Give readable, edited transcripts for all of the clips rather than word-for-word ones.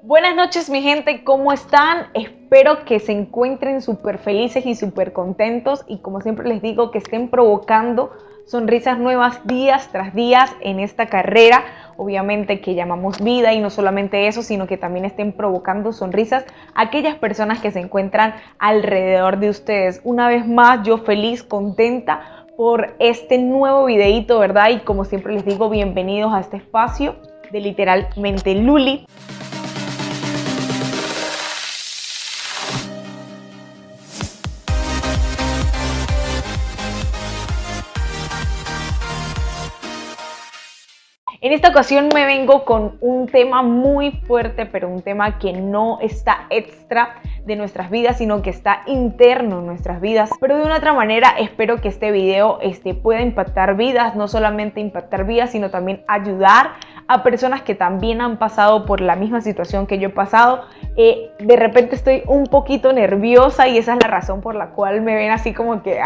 Buenas noches mi gente, ¿cómo están? Espero que se encuentren súper felices y súper contentos y como siempre les digo que estén provocando sonrisas nuevas días tras días en esta carrera, obviamente que llamamos vida y no solamente eso, sino que también estén provocando sonrisas a aquellas personas que se encuentran alrededor de ustedes. Una vez más yo feliz, contenta por este nuevo videito, ¿verdad? Y como siempre les digo, bienvenidos a este espacio de literalmente Luli. En esta ocasión me vengo con un tema muy fuerte, pero un tema que no está extra de nuestras vidas, sino que está interno en nuestras vidas. Pero de una otra manera espero que este video pueda impactar vidas, no solamente impactar vidas, sino también ayudar a personas que también han pasado por la misma situación que yo he pasado. De repente estoy un poquito nerviosa y esa es la razón por la cual me ven así como que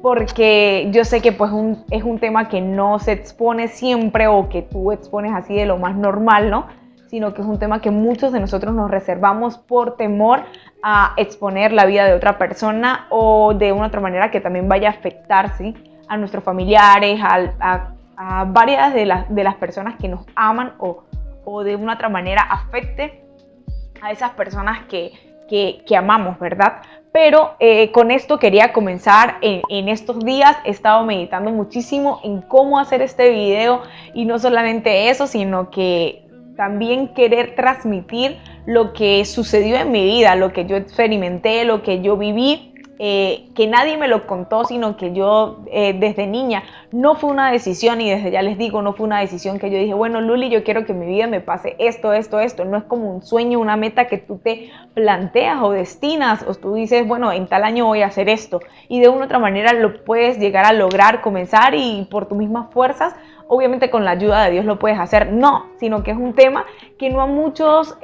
porque yo sé que pues es un tema que no se expone siempre o que tú expones así de lo más normal, ¿no? Sino que es un tema que muchos de nosotros nos reservamos por temor a exponer la vida de otra persona o de una otra manera que también vaya a afectar, ¿sí?, a nuestros familiares, a varias de las personas que nos aman o de una otra manera afecte a esas personas que amamos, ¿verdad? Pero con esto quería comenzar. En estos días he estado meditando muchísimo en cómo hacer este video y no solamente eso, sino que también querer transmitir lo que sucedió en mi vida, lo que yo experimenté, lo que yo viví, que nadie me lo contó, sino que yo desde niña no fue una decisión y desde ya les digo, no fue una decisión que yo dije, bueno Luli, yo quiero que en mi vida me pase esto, no es como un sueño, una meta que tú te planteas o destinas o tú dices, bueno, en tal año voy a hacer esto y de una u otra manera lo puedes llegar a lograr, comenzar y por tus mismas fuerzas, obviamente con la ayuda de Dios lo puedes hacer, no, sino que es un tema que no a muchos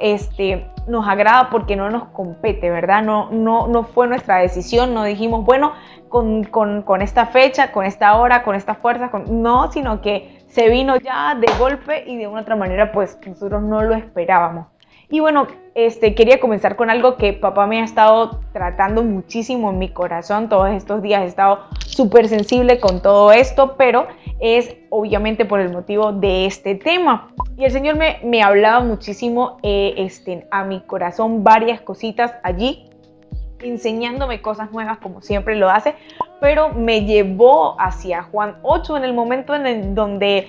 nos agrada porque no nos compete, ¿verdad? No fue nuestra decisión, no dijimos, bueno, con esta fecha, con esta hora, con esta fuerza, no, sino que se vino ya de golpe y de una otra manera pues nosotros no lo esperábamos. Y bueno, quería comenzar con algo que papá me ha estado tratando muchísimo en mi corazón. Todos estos días he estado súper sensible con todo esto, pero es obviamente por el motivo de este tema. Y el Señor me hablaba muchísimo a mi corazón varias cositas allí, enseñándome cosas nuevas como siempre lo hace, pero me llevó hacia Juan 8 en el momento en donde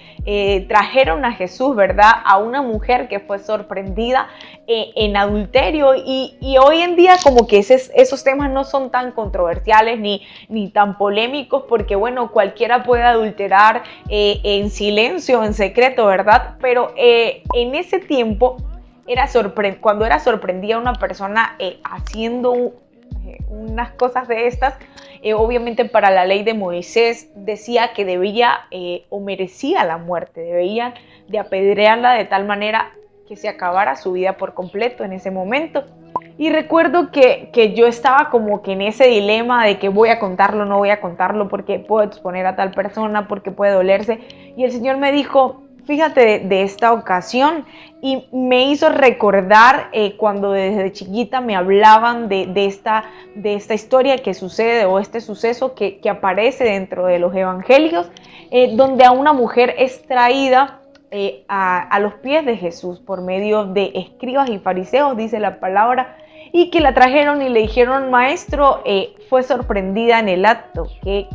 trajeron a Jesús, ¿verdad?, a una mujer que fue sorprendida en adulterio y hoy en día como que esos temas no son tan controversiales ni tan polémicos porque bueno, cualquiera puede adulterar en silencio, en secreto, ¿verdad? Pero en ese tiempo cuando era sorprendida una persona haciendo unas cosas de estas, obviamente para la ley de Moisés decía que debía o merecía la muerte, debían de apedrearla de tal manera que se acabara su vida por completo en ese momento. Y recuerdo que yo estaba como que en ese dilema de que voy a contarlo, no voy a contarlo, porque puedo exponer a tal persona, porque puede dolerse. Y el Señor me dijo, fíjate de esta ocasión, y me hizo recordar cuando desde chiquita me hablaban de esta historia que sucede o este suceso que aparece dentro de los evangelios, donde a una mujer es traída a los pies de Jesús por medio de escribas y fariseos, dice la palabra, y que la trajeron y le dijeron, maestro, fue sorprendida en el acto, ¿qué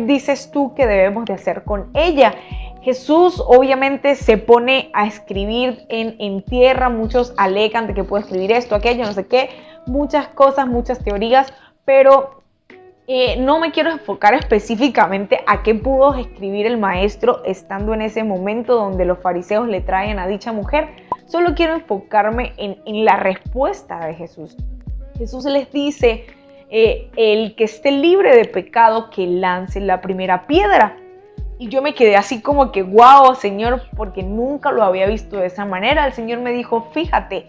dices tú que debemos de hacer con ella? Jesús obviamente se pone a escribir en tierra, muchos alegan de que puede escribir esto, aquello, no sé qué, muchas cosas, muchas teorías, pero no me quiero enfocar específicamente a qué pudo escribir el maestro estando en ese momento donde los fariseos le traen a dicha mujer, solo quiero enfocarme en la respuesta de Jesús. Jesús les dice, el que esté libre de pecado que lance la primera piedra. Y yo me quedé así como que wow, Señor, porque nunca lo había visto de esa manera. El Señor me dijo, fíjate,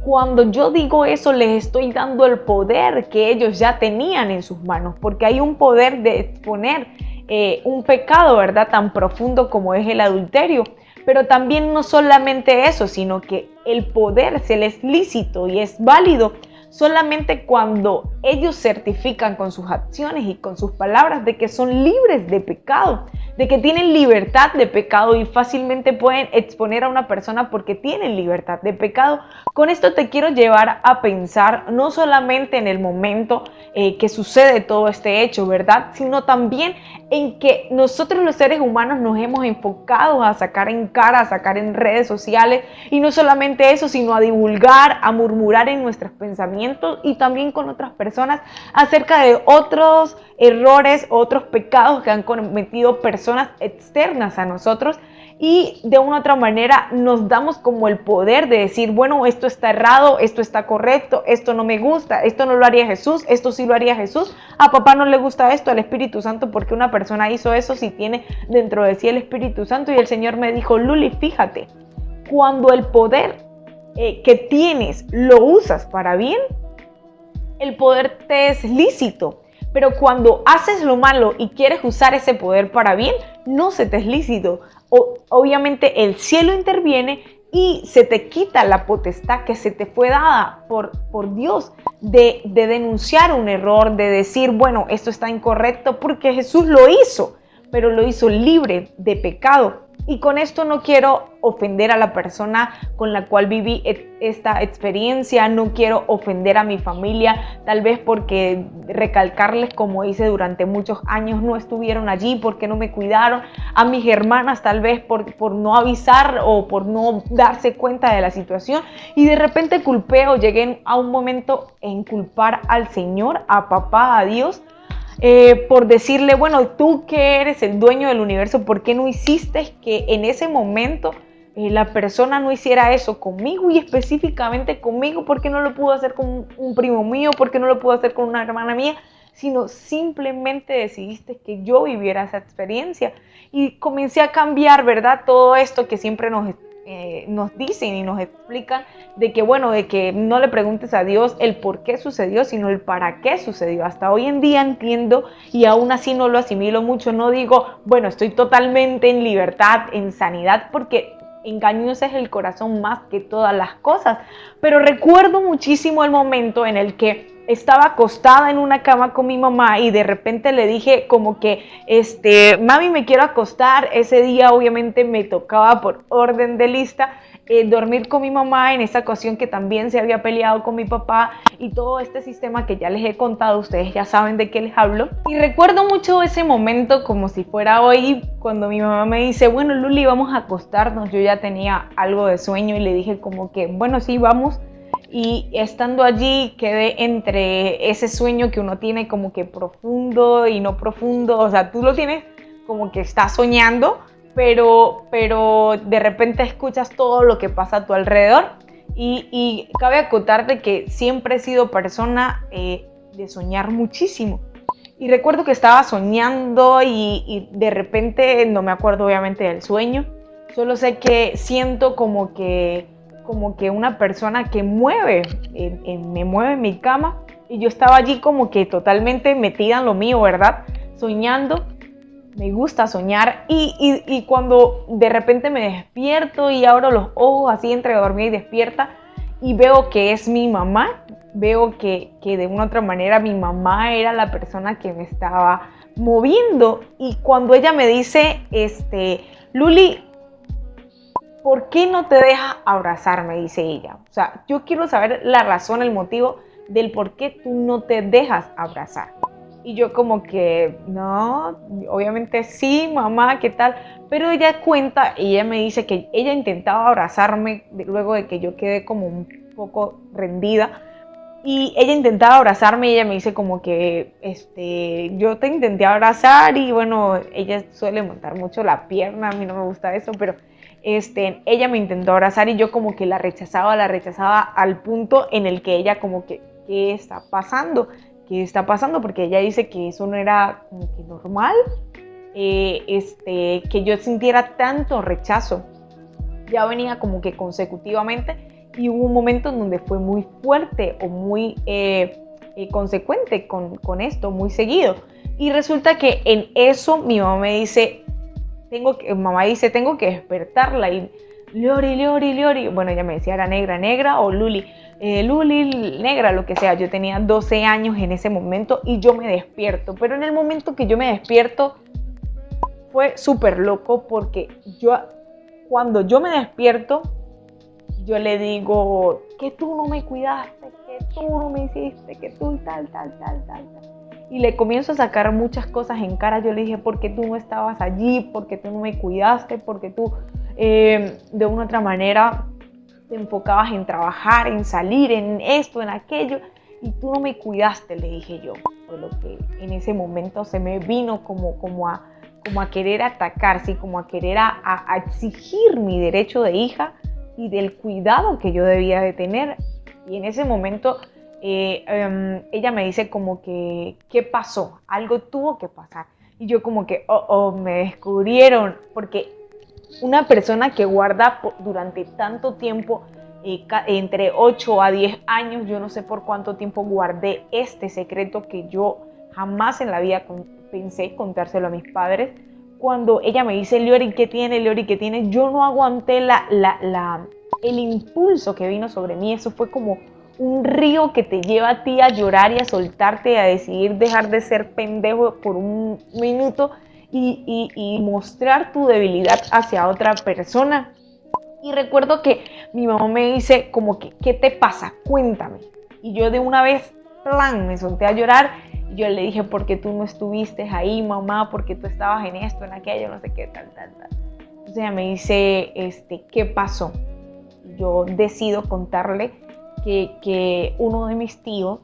cuando yo digo eso les estoy dando el poder que ellos ya tenían en sus manos, porque hay un poder de exponer un pecado, ¿verdad?, tan profundo como es el adulterio. Pero también no solamente eso, sino que el poder se les es lícito y es válido solamente cuando ellos certifican con sus acciones y con sus palabras de que son libres de pecado, de que tienen libertad de pecado y fácilmente pueden exponer a una persona porque tienen libertad de pecado. Con esto te quiero llevar a pensar no solamente en el momento que sucede todo este hecho, ¿verdad? Sino también en que nosotros los seres humanos nos hemos enfocado a sacar en cara, a sacar en redes sociales, y no solamente eso, sino a divulgar, a murmurar en nuestros pensamientos y también con otras personas acerca de otros errores, otros pecados que han cometido personas externas a nosotros, y de una u otra manera nos damos como el poder de decir, bueno, esto está errado, esto está correcto, esto no me gusta, esto no lo haría Jesús, esto sí lo haría Jesús, a papá no le gusta esto, al Espíritu Santo, porque una persona hizo eso si tiene dentro de sí el Espíritu Santo. Y el Señor me dijo, Luli, fíjate, cuando el poder que tienes lo usas para bien, el poder te es lícito. Pero cuando haces lo malo y quieres usar ese poder para bien, no se te es lícito. Obviamente el cielo interviene y se te quita la potestad que se te fue dada por Dios de denunciar un error, de decir, bueno, esto está incorrecto, porque Jesús lo hizo, pero lo hizo libre de pecado. Y con esto no quiero ofender a la persona con la cual viví esta experiencia, no quiero ofender a mi familia, tal vez porque recalcarles, como hice durante muchos años, no estuvieron allí, porque no me cuidaron, a mis hermanas tal vez por no avisar o por no darse cuenta de la situación, y de repente culpé o llegué a un momento en culpar al Señor, a papá, a Dios, por decirle, bueno, tú que eres el dueño del universo, ¿por qué no hiciste que en ese momento la persona no hiciera eso conmigo, y específicamente conmigo? ¿Por qué no lo pudo hacer con un primo mío? ¿Por qué no lo pudo hacer con una hermana mía? Sino simplemente decidiste que yo viviera esa experiencia. Y comencé a cambiar, ¿verdad? Todo esto que siempre nos dicen y nos explican, de que bueno, de que no le preguntes a Dios el por qué sucedió, sino el para qué sucedió. Hasta hoy en día entiendo, y aún así no lo asimilo mucho. No digo, bueno, estoy totalmente en libertad, en sanidad, porque engañoso es el corazón más que todas las cosas. Pero recuerdo muchísimo el momento en el que estaba acostada en una cama con mi mamá y de repente le dije como que, mami, me quiero acostar. Ese día obviamente me tocaba por orden de lista dormir con mi mamá, en esa ocasión que también se había peleado con mi papá, y todo este sistema que ya les he contado, ustedes ya saben de qué les hablo. Y recuerdo mucho ese momento como si fuera hoy, cuando mi mamá me dice, bueno, Luli, vamos a acostarnos. Yo ya tenía algo de sueño y le dije como que, bueno, sí, vamos. Y estando allí quedé entre ese sueño que uno tiene como que profundo y no profundo. O sea, tú lo tienes como que estás soñando, pero de repente escuchas todo lo que pasa a tu alrededor. Y cabe acotarte que siempre he sido persona de soñar muchísimo. Y recuerdo que estaba soñando y de repente, no me acuerdo obviamente del sueño, solo sé que siento como que una persona que me mueve en mi cama, y yo estaba allí como que totalmente metida en lo mío, ¿verdad? Soñando. Me gusta soñar, y cuando de repente me despierto y abro los ojos así entre dormida y despierta, y veo que es mi mamá, veo que de una u otra manera mi mamá era la persona que me estaba moviendo. Y cuando ella me dice, Luli, ¿por qué no te dejas abrazar?, me dice ella. O sea, yo quiero saber la razón, el motivo del por qué tú no te dejas abrazar. Y yo como que, no, obviamente sí, mamá, ¿qué tal? Pero ella cuenta, y ella me dice que ella intentaba abrazarme luego de que yo quedé como un poco rendida. Y ella intentaba abrazarme, y ella me dice como que, yo te intenté abrazar, y bueno, ella suele montar mucho la pierna, a mí no me gusta eso, pero ella me intentó abrazar y yo como que la rechazaba al punto en el que ella como que, ¿qué está pasando? ¿Qué está pasando? Porque ella dice que eso no era como que normal, que yo sintiera tanto rechazo. Ya venía como que consecutivamente, y hubo un momento en donde fue muy fuerte o muy consecuente con esto, muy seguido. Y resulta que en eso mi mamá me dice, mamá dice, tengo que despertarla y Lori, Lori, Lori, bueno, ella me decía era negra, negra o Luli, Luli, negra, lo que sea. Yo tenía 12 años en ese momento y yo me despierto, pero en el momento que yo me despierto fue súper loco porque cuando yo me despierto, yo le digo que tú no me cuidaste, que tú no me hiciste, que tú tal. Y le comienzo a sacar muchas cosas en cara. Yo le dije, ¿por qué tú no estabas allí? ¿Por qué tú no me cuidaste? ¿Por qué tú de una u otra manera te enfocabas en trabajar, en salir, en esto, en aquello? Y tú no me cuidaste, le dije yo. Fue lo que en ese momento se me vino como a querer atacar, ¿sí? Como a querer a exigir mi derecho de hija y del cuidado que yo debía de tener. Y en ese momento ella me dice como que, ¿qué pasó? Algo tuvo que pasar. Y yo como que, me descubrieron, porque una persona que guarda durante tanto tiempo, entre 8 a 10 años, yo no sé por cuánto tiempo guardé este secreto que yo jamás en la vida pensé contárselo a mis padres. Cuando ella me dice, Lori, ¿qué tiene? Lori, ¿qué tiene? Yo no aguanté el impulso que vino sobre mí. Eso fue como un río que te lleva a ti a llorar y a soltarte, a decidir dejar de ser pendejo por un minuto y mostrar tu debilidad hacia otra persona. Y recuerdo que mi mamá me dice como que, ¿qué te pasa? Cuéntame. Y yo de una vez, me solté a llorar. Y yo le dije, ¿por qué tú no estuviste ahí, mamá? ¿Por qué tú estabas en esto, en aquello, no sé qué, tal? Entonces ella me dice, ¿qué pasó? Y yo decido contarle que uno de mis tíos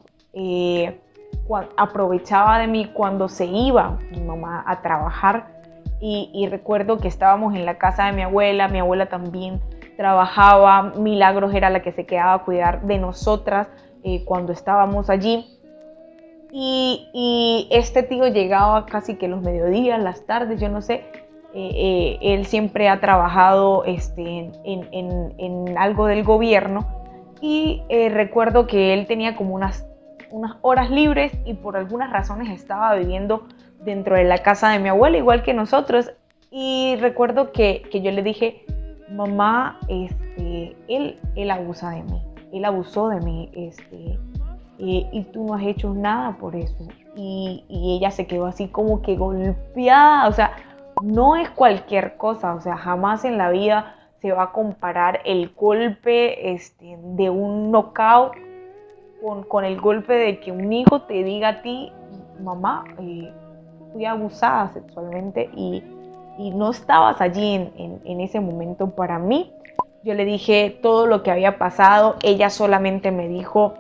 aprovechaba de mí cuando se iba mi mamá a trabajar. Y recuerdo que estábamos en la casa de mi abuela también trabajaba, Milagros era la que se quedaba a cuidar de nosotras cuando estábamos allí. Y este tío llegaba casi que los mediodías, las tardes, yo no sé. Él siempre ha trabajado en algo del gobierno y recuerdo que él tenía como unas horas libres y por algunas razones estaba viviendo dentro de la casa de mi abuela, igual que nosotros. Y recuerdo que yo le dije, mamá, él abusa de mí, él abusó de mí, y tú no has hecho nada por eso. Y ella se quedó así como que golpeada. O sea, no es cualquier cosa, o sea, jamás en la vida se va a comparar el golpe de un knockout con el golpe de que un hijo te diga a ti, mamá, fui abusada sexualmente y no estabas allí en ese momento para mí. Yo le dije todo lo que había pasado. Ella solamente me dijo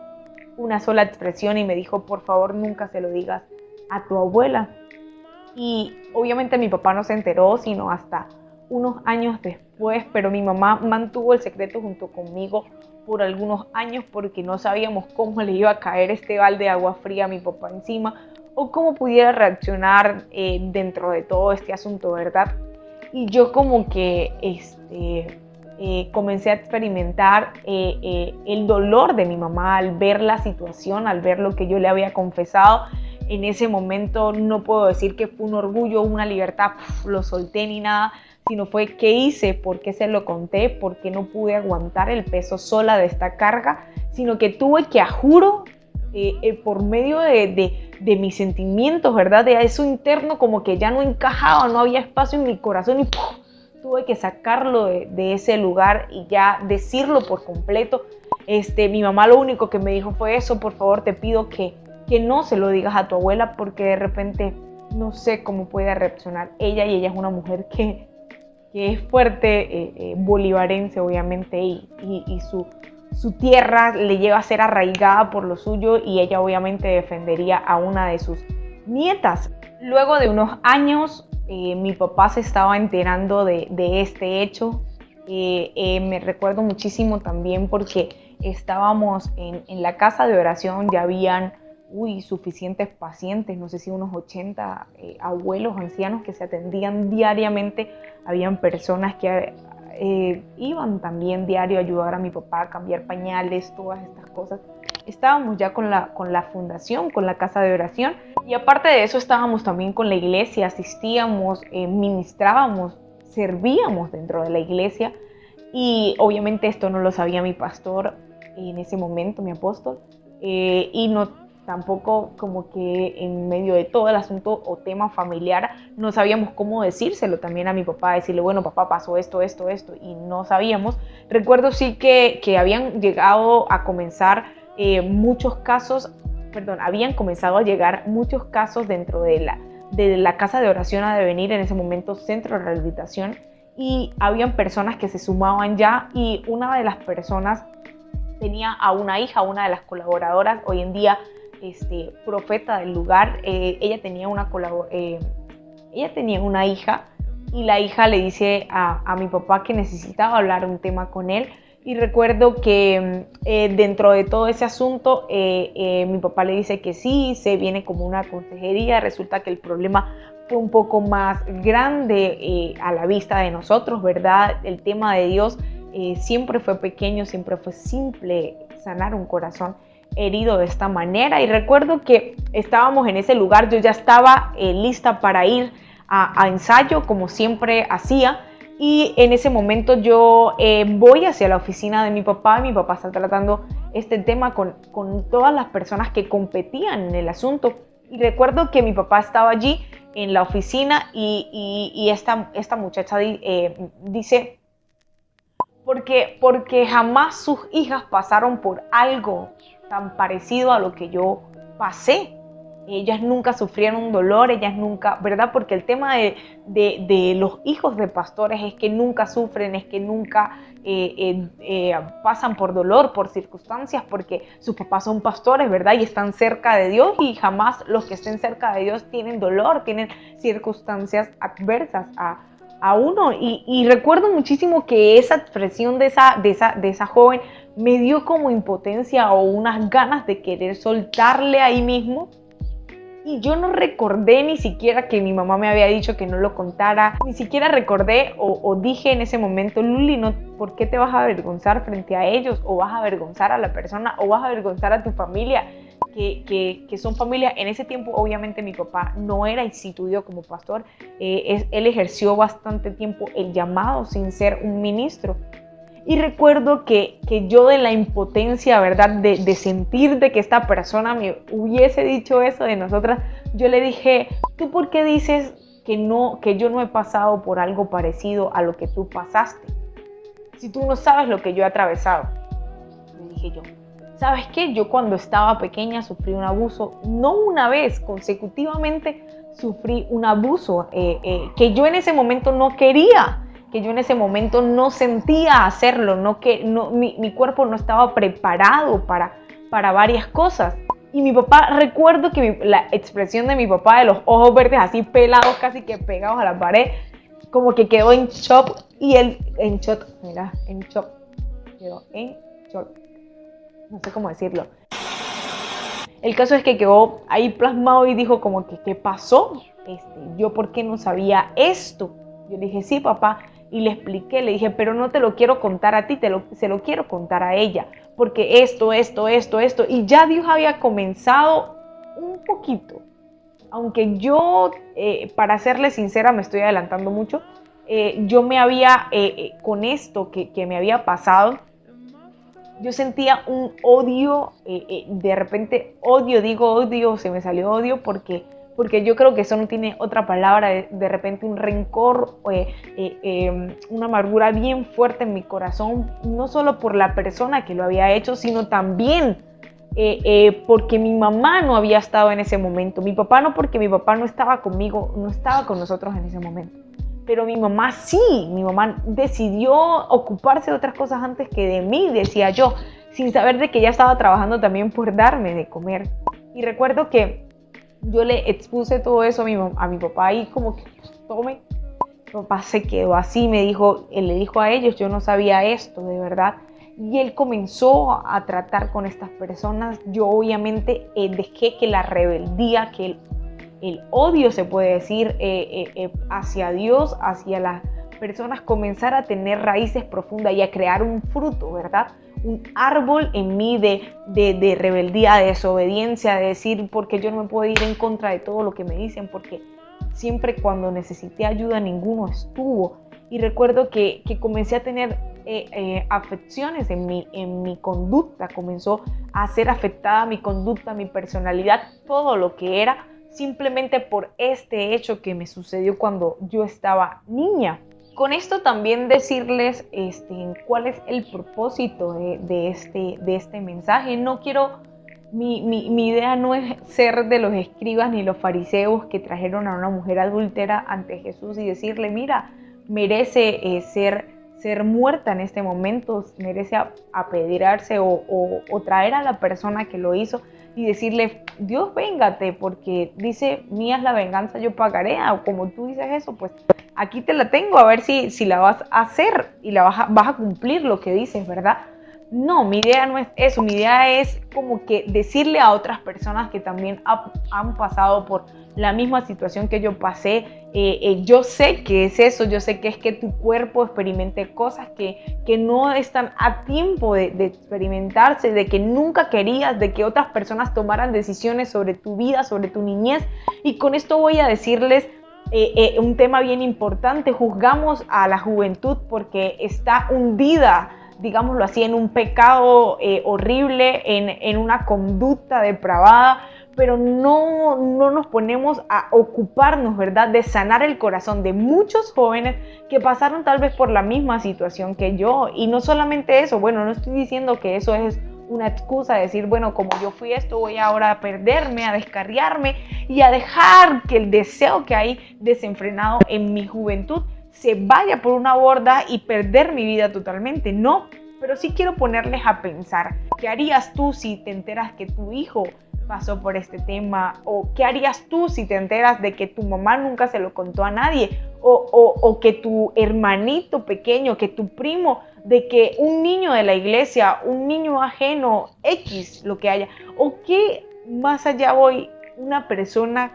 una sola expresión y me dijo, por favor, nunca se lo digas a tu abuela. Y obviamente mi papá no se enteró sino hasta unos años después, pero mi mamá mantuvo el secreto junto conmigo por algunos años porque no sabíamos cómo le iba a caer este balde de agua fría a mi papá encima o cómo pudiera reaccionar dentro de todo este asunto, ¿verdad? Y yo como que comencé a experimentar el dolor de mi mamá al ver la situación, al ver lo que yo le había confesado. En ese momento no puedo decir que fue un orgullo, una libertad, lo solté ni nada, sino fue qué hice, por qué se lo conté, por qué no pude aguantar el peso sola de esta carga, sino que tuve que, a juro, por medio de mis sentimientos, ¿verdad? De eso interno, como que ya no encajaba, no había espacio en mi corazón y ¡puf! Tuve que sacarlo de ese lugar y ya decirlo por completo. Mi mamá lo único que me dijo fue eso, por favor te pido que no se lo digas a tu abuela porque de repente no sé cómo puede reaccionar ella, y ella es una mujer que es fuerte, bolivarense obviamente, y su tierra le lleva a ser arraigada por lo suyo, y ella obviamente defendería a una de sus nietas. Luego de unos años mi papá se estaba enterando de este hecho. Me recuerdo muchísimo también porque estábamos en la casa de oración, ya habían suficientes pacientes, no sé si unos 80 abuelos ancianos que se atendían diariamente. Habían personas que iban también diario a ayudar a mi papá a cambiar pañales, todas estas cosas. estábamos ya con la fundación, con la casa de oración, y aparte de eso estábamos también con la iglesia, asistíamos, ministrábamos, servíamos dentro de la iglesia, y obviamente esto no lo sabía mi pastor en ese momento, mi apóstol, y no tampoco como que en medio de todo el asunto o tema familiar no sabíamos cómo decírselo también a mi papá, decirle, bueno, papá, pasó esto, y no sabíamos. Recuerdo sí que habían llegado a comenzar habían comenzado a llegar muchos casos dentro de la casa de oración a devenir, en ese momento centro de rehabilitación, y habían personas que se sumaban ya, y una de las personas tenía a una hija, una de las colaboradoras, hoy en día profeta del lugar. Ella tenía una hija, y la hija le dice a mi papá que necesitaba hablar un tema con él. Y recuerdo que dentro de todo ese asunto mi papá le dice que sí, se viene como una consejería. Resulta que el problema fue un poco más grande a la vista de nosotros, ¿verdad? El tema de Dios siempre fue pequeño, siempre fue simple sanar un corazón herido de esta manera. Y recuerdo que estábamos en ese lugar, yo ya estaba lista para ir a ensayo como siempre hacía, y en ese momento yo voy hacia la oficina de mi papá, y mi papá está tratando este tema con todas las personas que competían en el asunto. Y recuerdo que mi papá estaba allí en la oficina, y esta muchacha dice, porque jamás sus hijas pasaron por algo tan parecido a lo que yo pasé. Ellas nunca sufrieron dolor, ellas nunca, ¿verdad? Porque el tema de los hijos de pastores es que nunca sufren, es que nunca pasan por dolor, por circunstancias, porque sus papás son pastores, ¿verdad? Y están cerca de Dios, y jamás los que estén cerca de Dios tienen dolor, tienen circunstancias adversas a uno. Y recuerdo muchísimo que esa expresión de esa joven me dio como impotencia o unas ganas de querer soltarle ahí mismo. Y yo no recordé ni siquiera que mi mamá me había dicho que no lo contara, ni siquiera recordé o dije en ese momento, Luli, no, ¿por qué te vas a avergonzar frente a ellos? O vas a avergonzar a la persona, o vas a avergonzar a tu familia, que son familia. En ese tiempo obviamente mi papá no era instituido como pastor, él ejerció bastante tiempo el llamado sin ser un ministro. Y recuerdo que yo, de la impotencia, ¿verdad? De sentir de que esta persona me hubiese dicho eso de nosotras, yo le dije, ¿tú por qué dices que yo no he pasado por algo parecido a lo que tú pasaste? Si tú no sabes lo que yo he atravesado. Le dije yo, ¿sabes qué? Yo cuando estaba pequeña sufrí un abuso, no una vez, consecutivamente sufrí un abuso que yo en ese momento no quería, que yo en ese momento no sentía hacerlo, mi cuerpo no estaba preparado para varias cosas. Y mi papá, recuerdo que la expresión de mi papá, de los ojos verdes así pelados, casi que pegados a la pared, como que quedó en shock, y él quedó en shock, no sé cómo decirlo. El caso es que quedó ahí plasmado y dijo como que, ¿qué pasó? Yo, ¿por qué no sabía esto? Yo le dije, sí, papá. Y le expliqué, le dije, pero no te lo quiero contar a ti, se lo quiero contar a ella, porque esto, y ya Dios había comenzado un poquito, aunque yo, para serle sincera, me estoy adelantando mucho, yo me había, con esto que me había pasado, yo sentía un odio, de repente odio, se me salió odio, porque yo creo que eso no tiene otra palabra, de repente un rencor, una amargura bien fuerte en mi corazón, no solo por la persona que lo había hecho, sino también porque mi mamá no había estado en ese momento. Mi papá no, porque mi papá no estaba conmigo, no estaba con nosotros en ese momento. Pero mi mamá sí, mi mamá decidió ocuparse de otras cosas antes que de mí, decía yo, sin saber de que ella estaba trabajando también por darme de comer. Y recuerdo que yo le expuse todo eso a mi papá, y como que tome. Mi papá se quedó así, él le dijo a ellos, yo no sabía esto, de verdad. Y él comenzó a tratar con estas personas. Yo obviamente dejé que la rebeldía, que el odio, se puede decir, hacia Dios, hacia las personas, comenzara a tener raíces profundas y a crear un fruto, ¿verdad? un árbol en mí de rebeldía, de desobediencia, de decir porque yo no me puedo ir en contra de todo lo que me dicen, porque siempre cuando necesité ayuda ninguno estuvo. Y recuerdo que comencé a tener afecciones en mi conducta, comenzó a ser afectada mi conducta, mi personalidad, todo lo que era, simplemente por este hecho que me sucedió cuando yo estaba niña. Con esto también decirles cuál es el propósito de este mensaje. No quiero, mi idea no es ser de los escribas ni los fariseos que trajeron a una mujer adúltera ante Jesús y decirle, mira, merece ser muerta en este momento, merece apedrearse o traer a la persona que lo hizo y decirle, Dios, véngate, porque dice, mía es la venganza, yo pagaré, o como tú dices eso, pues aquí te la tengo, a ver si la vas a hacer y vas a cumplir lo que dices, ¿verdad? No, mi idea no es eso, mi idea es como que decirle a otras personas que también han pasado por la misma situación que yo pasé, yo sé que es eso, yo sé que es que tu cuerpo experimente cosas que no están a tiempo de experimentarse, de que nunca querías, de que otras personas tomaran decisiones sobre tu vida, sobre tu niñez. Y con esto voy a decirles un tema bien importante. Juzgamos a la juventud porque está hundida, digámoslo así, en un pecado horrible, en una conducta depravada, pero no nos ponemos a ocuparnos, ¿verdad?, de sanar el corazón de muchos jóvenes que pasaron tal vez por la misma situación que yo. Y no solamente eso, bueno, no estoy diciendo que eso es una excusa de decir, bueno, como yo fui esto, voy ahora a perderme, a descarriarme y a dejar que el deseo que hay desenfrenado en mi juventud se vaya por una borda y perder mi vida totalmente. No, pero sí quiero ponerles a pensar, ¿qué harías tú si te enteras que tu hijo pasó por este tema? ¿O qué harías tú si te enteras de que tu mamá nunca se lo contó a nadie? O que tu hermanito pequeño, que tu primo, de que un niño de la iglesia, un niño ajeno, X, lo que haya, o que más allá voy, una persona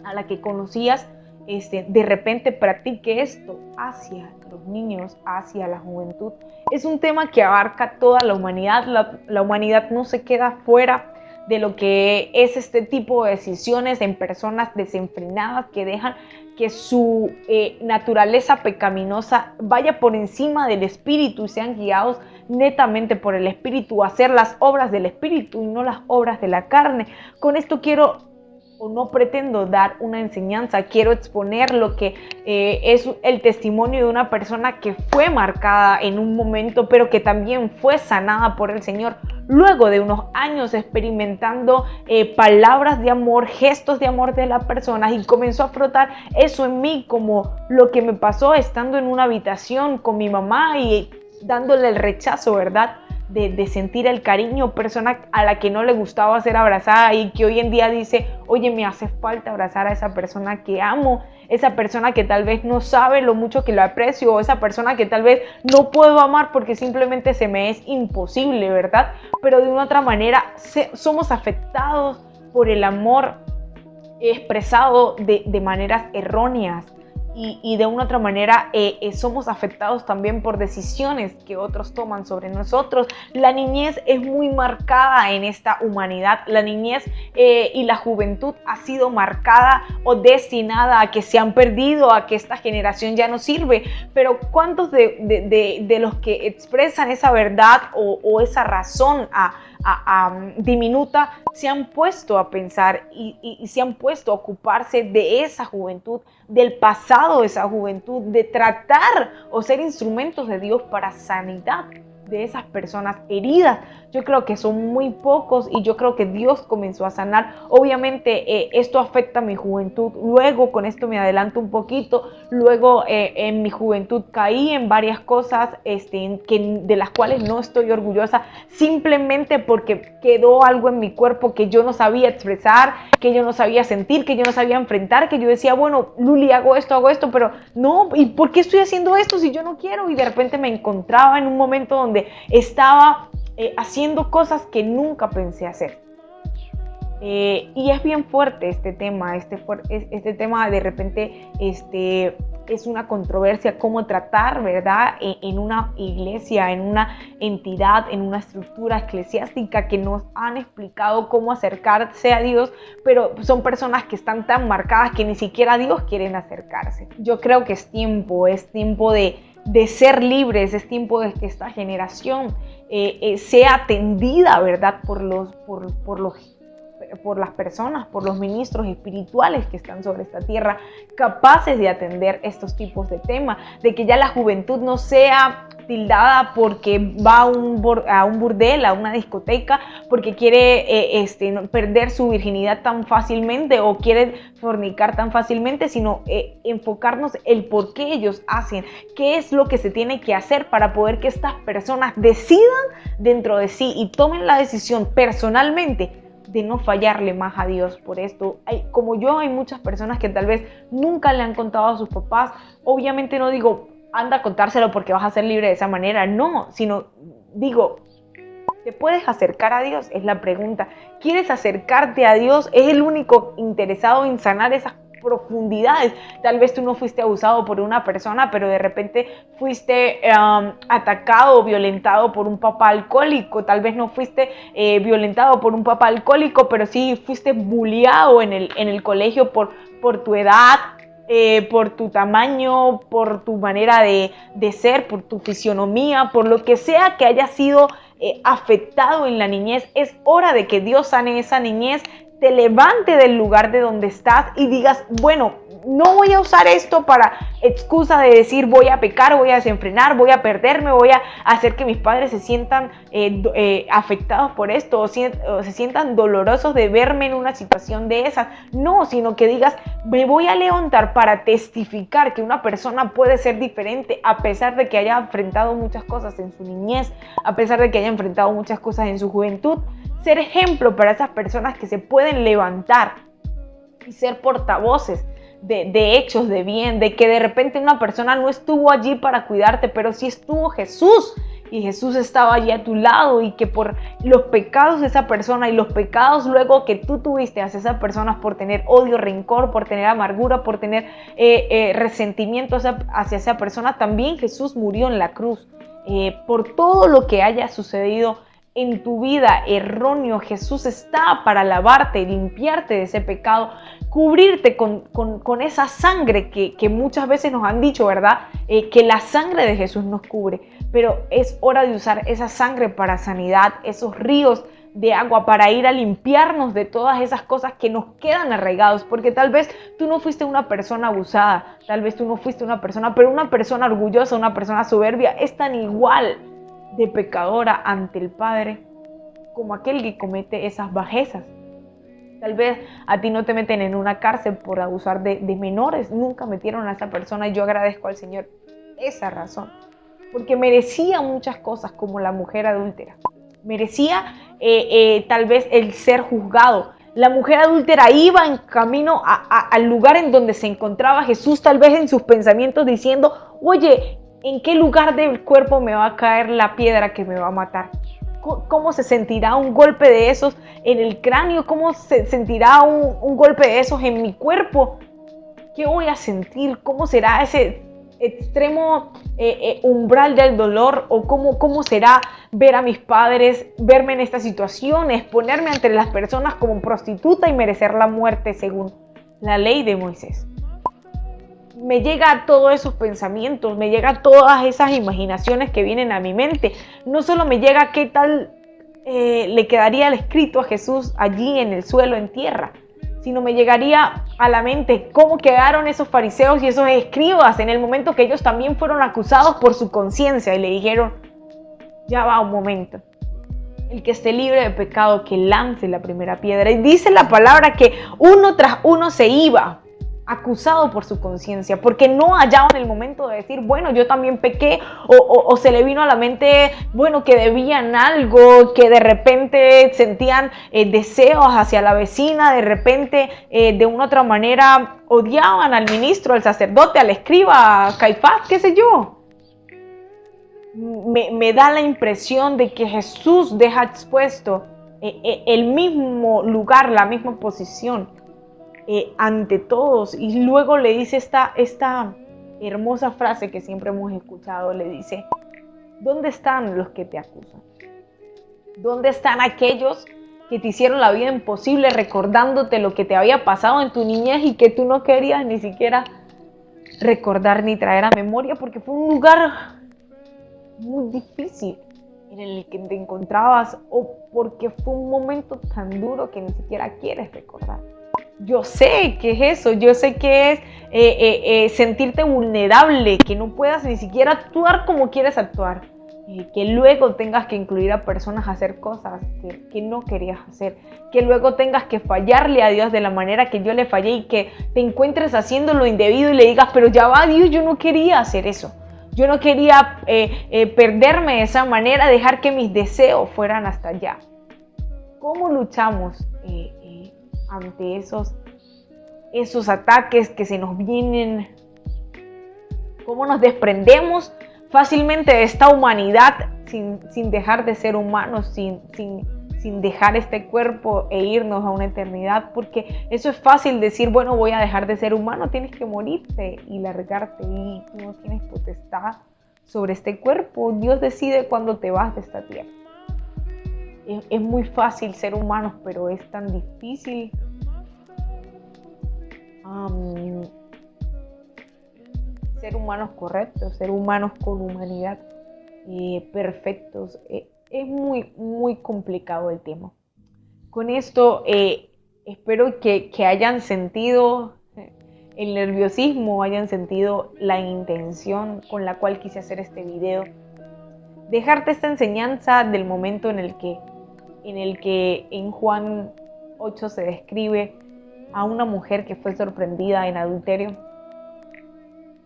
a la que conocías, de repente practique esto hacia los niños, hacia la juventud. Es un tema que abarca toda la humanidad. La humanidad no se queda fuera de lo que es este tipo de decisiones en personas desenfrenadas que dejan que su naturaleza pecaminosa vaya por encima del espíritu y sean guiados netamente por el espíritu a hacer las obras del espíritu y no las obras de la carne. Con esto quiero o no pretendo dar una enseñanza, quiero exponer lo que es el testimonio de una persona que fue marcada en un momento, pero que también fue sanada por el Señor luego de unos años experimentando palabras de amor, gestos de amor de las personas, y comenzó a frotar eso en mí como lo que me pasó estando en una habitación con mi mamá y dándole el rechazo, ¿verdad?, de sentir el cariño, persona a la que no le gustaba ser abrazada y que hoy en día dice, oye, me hace falta abrazar a esa persona que amo, esa persona que tal vez no sabe lo mucho que lo aprecio, o esa persona que tal vez no puedo amar porque simplemente se me es imposible, ¿verdad? Pero de una otra manera somos afectados por el amor expresado de maneras erróneas. Y de una otra manera somos afectados también por decisiones que otros toman sobre nosotros. La niñez es muy marcada en esta humanidad. La niñez y la juventud ha sido marcada o destinada a que se han perdido, a que esta generación ya no sirve. Pero ¿cuántos de los que expresan esa verdad o esa razón diminuta se han puesto a pensar y se han puesto a ocuparse de esa juventud, del pasado de esa juventud, de tratar o ser instrumentos de Dios para sanidad de esas personas heridas? Yo creo que son muy pocos y yo creo que Dios comenzó a sanar. Obviamente esto afecta a mi juventud. Luego, con esto me adelanto un poquito, luego en mi juventud caí en varias cosas de las cuales no estoy orgullosa, simplemente porque quedó algo en mi cuerpo que yo no sabía expresar, que yo no sabía sentir, que yo no sabía enfrentar, que yo decía, bueno, Luli, hago esto, pero no, ¿y por qué estoy haciendo esto si yo no quiero? Y de repente me encontraba en un momento donde estaba haciendo cosas que nunca pensé hacer. Y es bien fuerte este tema, este tema de repente es una controversia cómo tratar, ¿verdad? En una iglesia, en una entidad, en una estructura eclesiástica que nos han explicado cómo acercarse a Dios, pero son personas que están tan marcadas que ni siquiera a Dios quieren acercarse. Yo creo que es tiempo de ser libres, es tiempo de que esta generación sea atendida, ¿verdad? Por las personas, por los ministros espirituales que están sobre esta tierra, capaces de atender estos tipos de temas, de que ya la juventud no sea tildada porque va a un burdel, a una discoteca, porque quiere perder su virginidad tan fácilmente o quiere fornicar tan fácilmente, sino enfocarnos el por qué ellos hacen, qué es lo que se tiene que hacer para poder que estas personas decidan dentro de sí y tomen la decisión personalmente de no fallarle más a Dios por esto. Como yo, hay muchas personas que tal vez nunca le han contado a sus papás. Obviamente no digo, anda a contárselo porque vas a ser libre de esa manera, no, sino digo, ¿te puedes acercar a Dios? Es la pregunta. ¿Quieres acercarte a Dios? ¿Es el único interesado en sanar esas profundidades? Tal vez tú no fuiste abusado por una persona, pero de repente fuiste atacado o violentado por un papá alcohólico. Tal vez no fuiste violentado por un papá alcohólico, pero sí fuiste bulliado en el colegio por tu edad, por tu tamaño, por tu manera de ser, por tu fisionomía, por lo que sea que haya sido afectado en la niñez. Es hora de que Dios sane esa niñez, te levante del lugar de donde estás y digas, bueno, no voy a usar esto para excusa de decir voy a pecar, voy a desenfrenar, voy a perderme, voy a hacer que mis padres se sientan afectados por esto o se sientan dolorosos de verme en una situación de esas. No, sino que digas, me voy a levantar para testificar que una persona puede ser diferente a pesar de que haya enfrentado muchas cosas en su niñez, a pesar de que haya enfrentado muchas cosas en su juventud. Ser ejemplo para esas personas que se pueden levantar y ser portavoces de hechos de bien, de que de repente una persona no estuvo allí para cuidarte, pero sí estuvo Jesús, y Jesús estaba allí a tu lado, y que por los pecados de esa persona y los pecados luego que tú tuviste hacia esas personas por tener odio, rencor, por tener amargura, por tener resentimiento hacia esa persona, también Jesús murió en la cruz. Por todo lo que haya sucedido en tu vida erróneo, Jesús está para lavarte, limpiarte de ese pecado, cubrirte con esa sangre que muchas veces nos han dicho, ¿verdad? Que la sangre de Jesús nos cubre, pero es hora de usar esa sangre para sanidad, esos ríos de agua para ir a limpiarnos de todas esas cosas que nos quedan arraigados, porque tal vez tú no fuiste una persona abusada, tal vez tú no fuiste una persona, pero una persona orgullosa, una persona soberbia es tan igual de pecadora ante el Padre como aquel que comete esas bajezas. Tal vez a ti no te meten en una cárcel por abusar de menores, nunca metieron a esa persona, y yo agradezco al Señor esa razón, porque merecía muchas cosas como la mujer adúltera, merecía tal vez el ser juzgado. La mujer adúltera iba en camino al lugar en donde se encontraba Jesús, tal vez en sus pensamientos diciendo, oye, ¿en qué lugar del cuerpo me va a caer la piedra que me va a matar? ¿Cómo se sentirá un golpe de esos en el cráneo? ¿Cómo se sentirá un golpe de esos en mi cuerpo? ¿Qué voy a sentir? ¿Cómo será ese extremo umbral del dolor? ¿O cómo será ver a mis padres, verme en esta situación, exponerme ante las personas como prostituta y merecer la muerte según la ley de Moisés? Me llega todos esos pensamientos, me llega todas esas imaginaciones que vienen a mi mente. No solo me llega qué tal le quedaría el escrito a Jesús allí en el suelo, en tierra, sino me llegaría a la mente cómo quedaron esos fariseos y esos escribas en el momento que ellos también fueron acusados por su conciencia y le dijeron, ya va un momento, el que esté libre de pecado que lance la primera piedra. Y dice la palabra que uno tras uno se iba, acusado por su conciencia, porque no hallaban el momento de decir, bueno, yo también pequé, o se le vino a la mente, bueno, que debían algo, que de repente sentían deseos hacia la vecina, de repente de una otra manera odiaban al ministro, al sacerdote, al escriba, a Caifás, qué sé yo. Me da la impresión de que Jesús deja expuesto el mismo lugar, la misma posición ante todos, y luego le dice esta hermosa frase que siempre hemos escuchado, le dice: ¿dónde están los que te acusan? ¿Dónde están aquellos que te hicieron la vida imposible recordándote lo que te había pasado en tu niñez y que tú no querías ni siquiera recordar ni traer a memoria porque fue un lugar muy difícil en el que te encontrabas o porque fue un momento tan duro que ni siquiera quieres recordar? Yo sé que es eso, yo sé que es sentirte vulnerable, que no puedas ni siquiera actuar como quieres actuar, que luego tengas que incluir a personas a hacer cosas que no querías hacer, que luego tengas que fallarle a Dios de la manera que yo le fallé y que te encuentres haciendo lo indebido y le digas: pero ya va, Dios, yo no quería hacer eso, yo no quería perderme de esa manera, dejar que mis deseos fueran hasta allá. ¿Cómo luchamos ante esos ataques que se nos vienen? ¿Cómo nos desprendemos fácilmente de esta humanidad sin dejar de ser humanos, sin dejar este cuerpo e irnos a una eternidad? Porque eso es fácil decir: bueno, voy a dejar de ser humano. Tienes que morirte y largarte, y tú no tienes potestad sobre este cuerpo. Dios decide cuándo te vas de esta tierra. Es muy fácil ser humanos, pero es tan difícil ser humanos correctos, ser humanos con humanidad, perfectos. Es muy, muy complicado el tema. Con esto espero que hayan sentido el nerviosismo, hayan sentido la intención con la cual quise hacer este video. Dejarte esta enseñanza del momento en el que en Juan 8 se describe a una mujer que fue sorprendida en adulterio.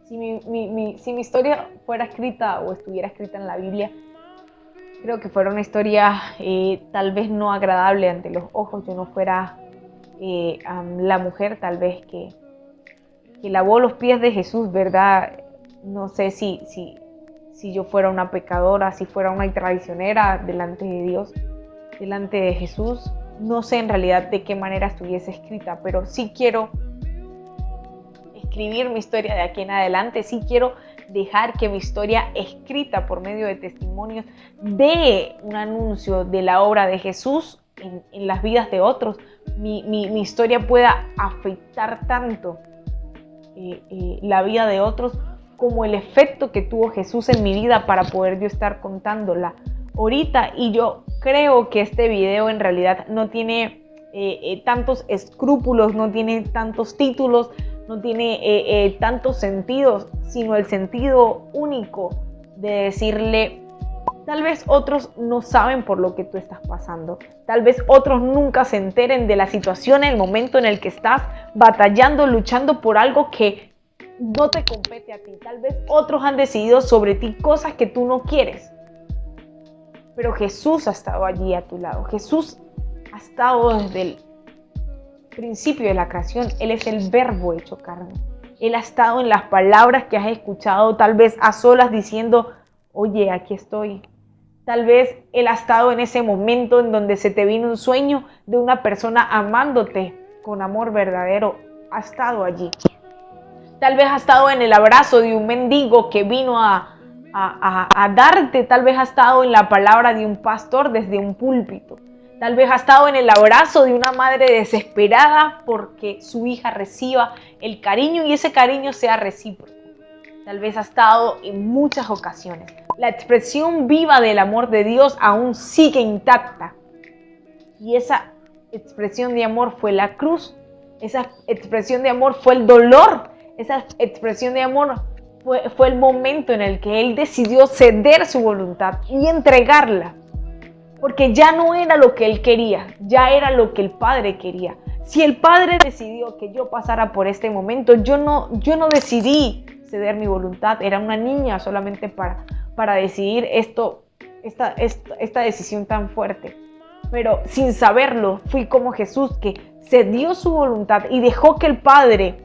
Si mi historia fuera escrita o estuviera escrita en la Biblia, creo que fuera una historia tal vez no agradable ante los ojos. Yo no fuera la mujer tal vez que lavó los pies de Jesús, ¿verdad? No sé si yo fuera una pecadora, si fuera una traicionera delante de Dios, delante de Jesús. No sé en realidad de qué manera estuviese escrita, pero sí quiero escribir mi historia de aquí en adelante. Sí quiero dejar que mi historia, escrita por medio de testimonios, dé un anuncio de la obra de Jesús en las vidas de otros. Mi historia pueda afectar tanto la vida de otros como el efecto que tuvo Jesús en mi vida para poder yo estar contándola ahorita. Y yo creo que este video en realidad no tiene tantos escrúpulos, no tiene tantos títulos, no tiene tantos sentidos, sino el sentido único de decirle: tal vez otros no saben por lo que tú estás pasando, tal vez otros nunca se enteren de la situación, el momento en el que estás batallando, luchando por algo que no te compete a ti. Tal vez otros han decidido sobre ti cosas que tú no quieres, pero Jesús ha estado allí a tu lado. Jesús ha estado desde el principio de la creación. Él es el Verbo hecho carne. Él ha estado en las palabras que has escuchado, tal vez a solas, diciendo: oye, aquí estoy. Tal vez Él ha estado en ese momento en donde se te vino un sueño de una persona amándote con amor verdadero. Ha estado allí. Tal vez ha estado en el abrazo de un mendigo que vino a darte. Tal vez ha estado en la palabra de un pastor desde un púlpito. Tal vez ha estado en el abrazo de una madre desesperada porque su hija reciba el cariño y ese cariño sea recíproco. Tal vez ha estado en muchas ocasiones. La expresión viva del amor de Dios aún sigue intacta. Y esa expresión de amor fue la cruz. Esa expresión de amor fue el dolor. Esa expresión de amor fue el momento en el que Él decidió ceder su voluntad y entregarla. Porque ya no era lo que Él quería, ya era lo que el Padre quería. Si el Padre decidió que yo pasara por este momento, yo no decidí ceder mi voluntad. Era una niña solamente para decidir esta decisión tan fuerte. Pero sin saberlo, fui como Jesús, que cedió su voluntad y dejó que el Padre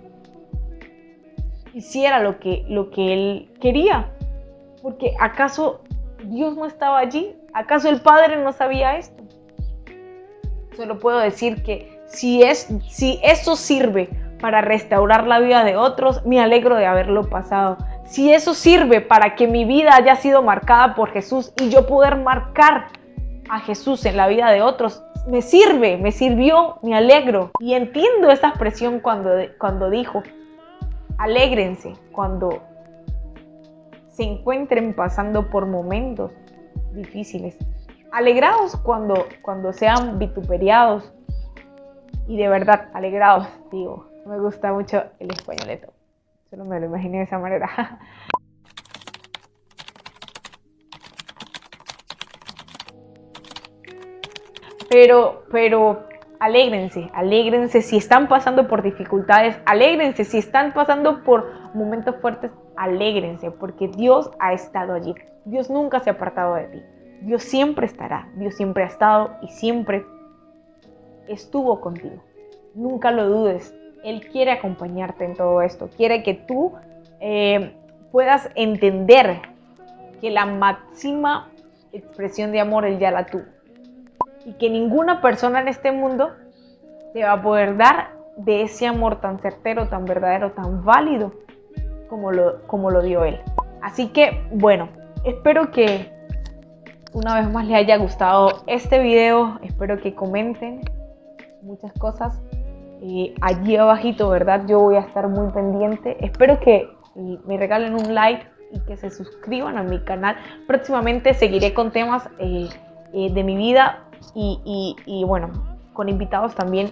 hiciera lo que Él quería. Porque ¿acaso Dios no estaba allí? ¿Acaso el Padre no sabía esto? Solo puedo decir que si eso sirve para restaurar la vida de otros, me alegro de haberlo pasado. Si eso sirve para que mi vida haya sido marcada por Jesús y yo poder marcar a Jesús en la vida de otros, me sirve, me sirvió, me alegro. Y entiendo esa expresión cuando dijo, alégrense cuando se encuentren pasando por momentos difíciles. Alegraos cuando sean vituperiados. Y de verdad, alegraos, digo. Me gusta mucho el españoleto. Solo me lo imaginé de esa manera. Pero alégrense si están pasando por dificultades, alégrense si están pasando por momentos fuertes, alégrense, porque Dios ha estado allí. Dios nunca se ha apartado de ti. Dios siempre estará, Dios siempre ha estado y siempre estuvo contigo. Nunca lo dudes. Él quiere acompañarte en todo esto. Quiere que tú puedas entender que la máxima expresión de amor Él ya la tuvo. Y que ninguna persona en este mundo te va a poder dar de ese amor tan certero, tan verdadero, tan válido como lo dio Él. Así que, bueno, espero que una vez más les haya gustado este video. Espero que comenten muchas cosas allí abajito, ¿verdad? Yo voy a estar muy pendiente. Espero que me regalen un like y que se suscriban a mi canal. Próximamente seguiré con temas de mi vida y bueno, con invitados también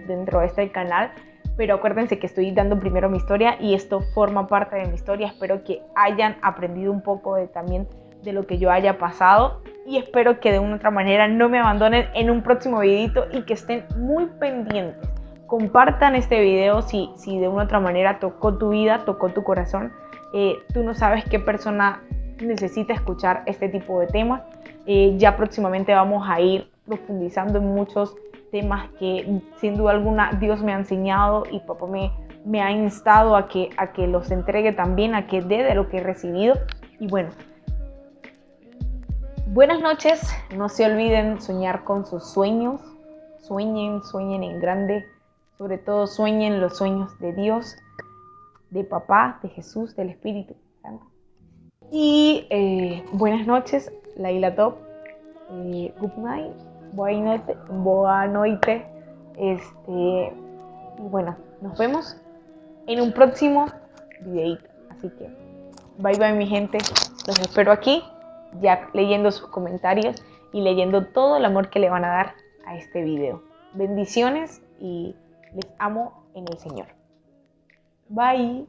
dentro de este canal. Pero acuérdense que estoy dando primero mi historia y esto forma parte de mi historia. Espero que hayan aprendido un poco también de lo que yo haya pasado y espero que de una otra manera no me abandonen en un próximo videito y que estén muy pendientes. Compartan este video si de una otra manera tocó tu vida, tocó tu corazón. Tú no sabes qué persona necesita escuchar este tipo de temas. Ya próximamente vamos a ir profundizando en muchos temas que sin duda alguna Dios me ha enseñado y papá me ha instado a que los entregue también, a que dé de lo que he recibido. Y bueno, buenas noches. No se olviden soñar con sus sueños. Sueñen en grande. Sobre todo sueñen los sueños de Dios, de papá, de Jesús, del Espíritu Santo. Y buenas noches, Laila Top. Good night. Boa noite. Y bueno, nos vemos en un próximo videito. Así que bye bye mi gente. Los espero aquí, ya leyendo sus comentarios y leyendo todo el amor que le van a dar a este video. Bendiciones y les amo en el Señor. Bye.